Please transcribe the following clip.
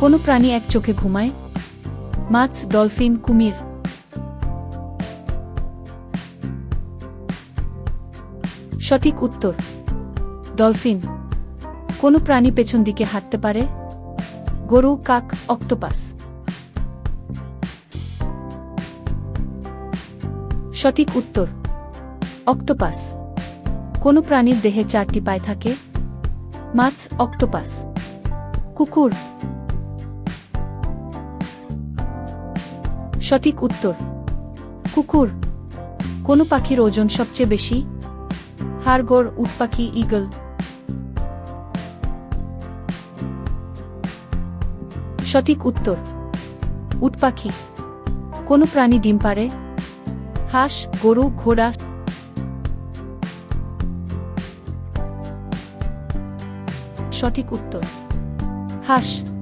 কোনো প্রাণী এক চোখে ঘুমায়? মাছ, ডলফিন, কুমির। সঠিক উত্তর ডলফিন। কোনো প্রাণী পেছন দিকে হাঁটতে পারে? গরু, কাক, অক্টোপাস। সঠিক উত্তর অক্টোপাস। কোনো প্রাণীর দেহে 4টি পায়ে থাকে? মাছ, অক্টোপাস। কুকুর। সঠিক উত্তর কুকুর। কোনো পাখির ওজন সবচেয়ে বেশি? হাড়গোড়, উট পাখি, ঈগল। সঠিক উত্তর উট পাখি। কোনো প্রাণী ডিম পাড়ে? হাঁস, গরু, ঘোড়া। সঠিক উত্তর হাঁস।